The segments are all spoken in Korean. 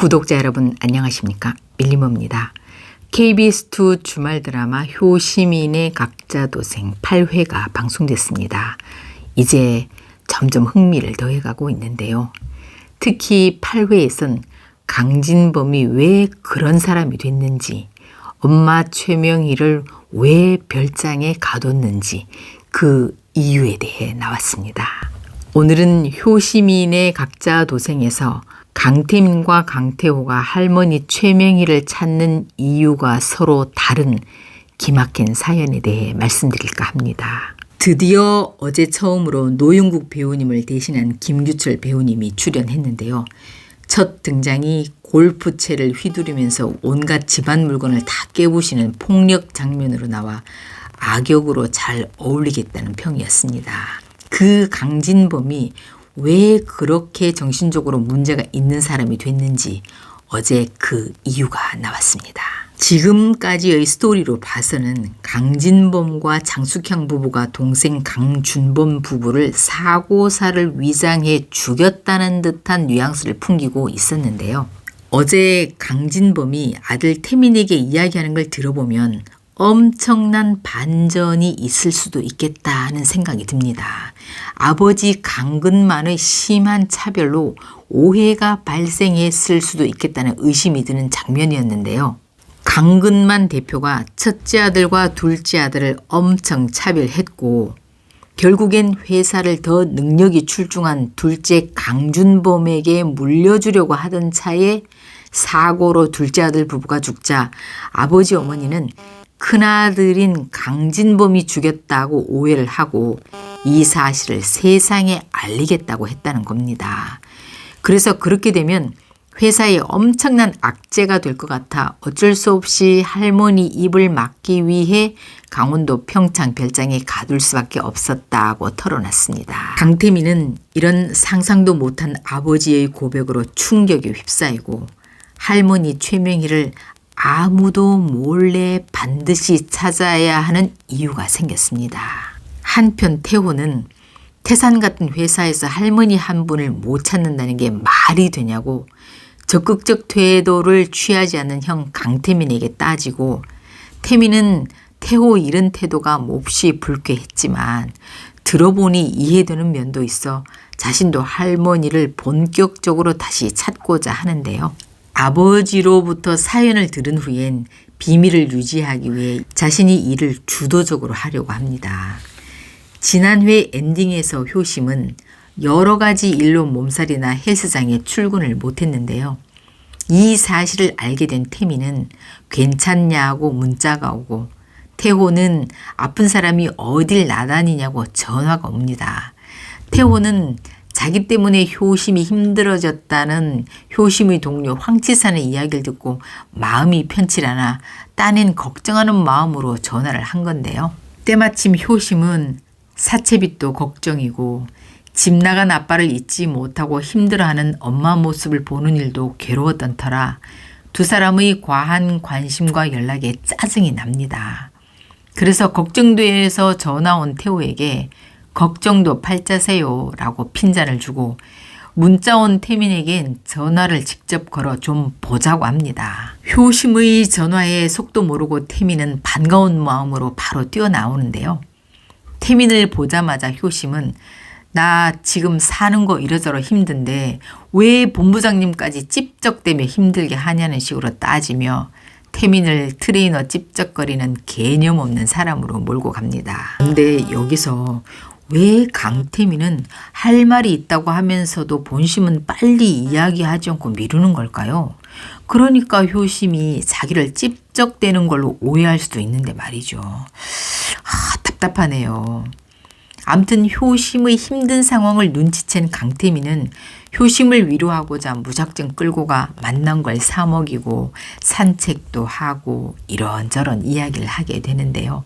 구독자 여러분 안녕하십니까? 밀리모입니다. KBS2 주말 드라마 효시민의 각자도생 8회가 방송됐습니다. 이제 점점 흥미를 더해가고 있는데요. 특히 8회에선 강진범이 왜 그런 사람이 됐는지, 엄마 최명희를 왜 별장에 가뒀는지 그 이유에 대해 나왔습니다. 오늘은 효시민의 각자도생에서 강태민과 강태호가 할머니 최명희를 찾는 이유가 서로 다른 기막힌 사연에 대해 말씀드릴까 합니다. 드디어 어제 처음으로 노영국 배우님을 대신한 김규철 배우님이 출연했는데요. 첫 등장이 골프채를 휘두르면서 온갖 집안 물건을 다 깨부시는 폭력 장면으로 나와 악역으로 잘 어울리겠다는 평이었습니다. 그 강진범이 왜 그렇게 정신적으로 문제가 있는 사람이 됐는지 어제 그 이유가 나왔습니다. 지금까지의 스토리로 봐서는 강진범과 장숙향 부부가 동생 강준범 부부를 사고사를 위장해 죽였다는 듯한 뉘앙스를 풍기고 있었는데요. 어제 강진범이 아들 태민에게 이야기하는 걸 들어보면 엄청난 반전이 있을 수도 있겠다는 생각이 듭니다. 아버지 강근만의 심한 차별로 오해가 발생했을 수도 있겠다는 의심이 드는 장면이었는데요. 강근만 대표가 첫째 아들과 둘째 아들을 엄청 차별했고 결국엔 회사를 더 능력이 출중한 둘째 강준범에게 물려주려고 하던 차에 사고로 둘째 아들 부부가 죽자 아버지 어머니는 큰아들인 강진범이 죽였다고 오해를 하고 이 사실을 세상에 알리겠다고 했다는 겁니다. 그래서 그렇게 되면 회사에 엄청난 악재가 될 것 같아 어쩔 수 없이 할머니 입을 막기 위해 강원도 평창 별장에 가둘 수밖에 없었다고 털어놨습니다. 강태민은 이런 상상도 못한 아버지의 고백으로 충격에 휩싸이고 할머니 최명희를 아무도 몰래 반드시 찾아야 하는 이유가 생겼습니다. 한편 태호는 태산 같은 회사에서 할머니 한 분을 못 찾는다는 게 말이 되냐고 적극적 태도를 취하지 않는 형 강태민에게 따지고 태민은 태호 잃은 태도가 몹시 불쾌했지만 들어보니 이해되는 면도 있어 자신도 할머니를 본격적으로 다시 찾고자 하는데요. 아버지로부터 사연을 들은 후엔 비밀을 유지하기 위해 자신이 일을 주도적으로 하려고 합니다. 지난 회 엔딩에서 효심은 여러 가지 일로 몸살이나 헬스장에 출근을 못했는데요. 이 사실을 알게 된 태민은 괜찮냐고 문자가 오고 태호는 아픈 사람이 어딜 나다니냐고 전화가 옵니다. 태호는 자기 때문에 효심이 힘들어졌다는 효심의 동료 황치산의 이야기를 듣고 마음이 편치 않아 딴엔 걱정하는 마음으로 전화를 한 건데요. 때마침 효심은 사채빚도 걱정이고 집 나간 아빠를 잊지 못하고 힘들어하는 엄마 모습을 보는 일도 괴로웠던 터라 두 사람의 과한 관심과 연락에 짜증이 납니다. 그래서 걱정돼서 전화 온 태호에게 걱정도 팔자세요 라고 핀잔을 주고 문자 온 태민에겐 전화를 직접 걸어 좀 보자고 합니다. 효심의 전화에 속도 모르고 태민은 반가운 마음으로 바로 뛰어나오는데요. 태민을 보자마자 효심은 나 지금 사는 거 이러저러 힘든데 왜 본부장님까지 찝쩍대며 힘들게 하냐는 식으로 따지며 태민을 트레이너 찝쩍거리는 개념 없는 사람으로 몰고 갑니다. 근데 여기서 왜 강태민은 할 말이 있다고 하면서도 본심은 빨리 이야기하지 않고 미루는 걸까요? 그러니까 효심이 자기를 찝쩍대는 걸로 오해할 수도 있는데 말이죠. 답답하네요. 암튼 효심의 힘든 상황을 눈치챈 강태민은 효심을 위로하고자 무작정 끌고 가 만난 걸 사 먹이고 산책도 하고 이런저런 이야기를 하게 되는데요.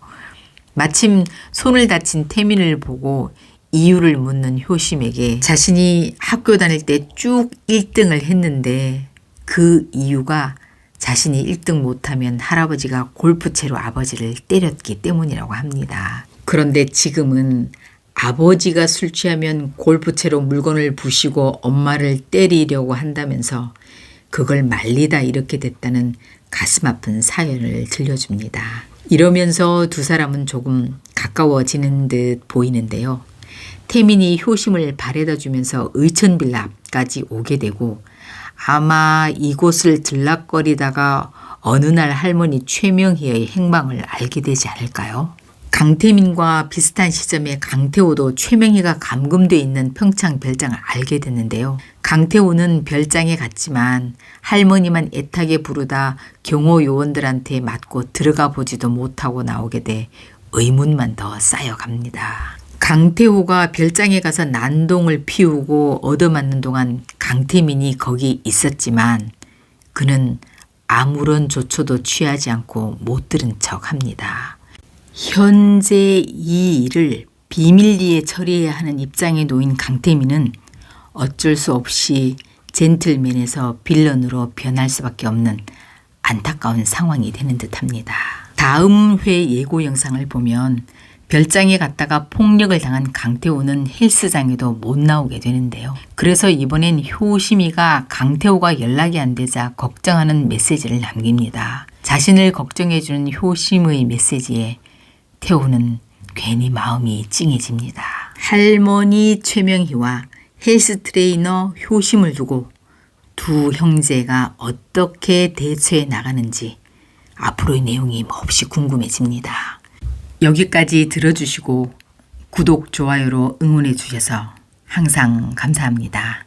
마침 손을 다친 태민을 보고 이유를 묻는 효심에게 자신이 학교 다닐 때 쭉 1등을 했는데 그 이유가 자신이 1등 못하면 할아버지가 골프채로 아버지를 때렸기 때문이라고 합니다. 그런데 지금은 아버지가 술 취하면 골프채로 물건을 부시고 엄마를 때리려고 한다면서 그걸 말리다 이렇게 됐다는 가슴 아픈 사연을 들려줍니다. 이러면서 두 사람은 조금 가까워지는 듯 보이는데요. 태민이 효심을 바래다 주면서 의천빌라 앞까지 오게 되고 아마 이곳을 들락거리다가 어느 날 할머니 최명희의 행방을 알게 되지 않을까요? 강태민과 비슷한 시점에 강태호도 최명희가 감금돼 있는 평창 별장을 알게 됐는데요. 강태호는 별장에 갔지만 할머니만 애타게 부르다 경호 요원들한테 맞고 들어가 보지도 못하고 나오게 돼 의문만 더 쌓여갑니다. 강태호가 별장에 가서 난동을 피우고 얻어맞는 동안 강태민이 거기 있었지만 그는 아무런 조처도 취하지 않고 못 들은 척합니다. 현재 이 일을 비밀리에 처리해야 하는 입장에 놓인 강태민은 어쩔 수 없이 젠틀맨에서 빌런으로 변할 수밖에 없는 안타까운 상황이 되는 듯합니다. 다음 회 예고 영상을 보면 별장에 갔다가 폭력을 당한 강태호는 헬스장에도 못 나오게 되는데요. 그래서 이번엔 효심이가 강태호가 연락이 안 되자 걱정하는 메시지를 남깁니다. 자신을 걱정해주는 효심의 메시지에 태호는 괜히 마음이 찡해집니다. 할머니 최명희와 헬스 트레이너 효심을 두고 두 형제가 어떻게 대처해 나가는지 앞으로의 내용이 몹시 궁금해집니다. 여기까지 들어주시고 구독, 좋아요로 응원해 주셔서 항상 감사합니다.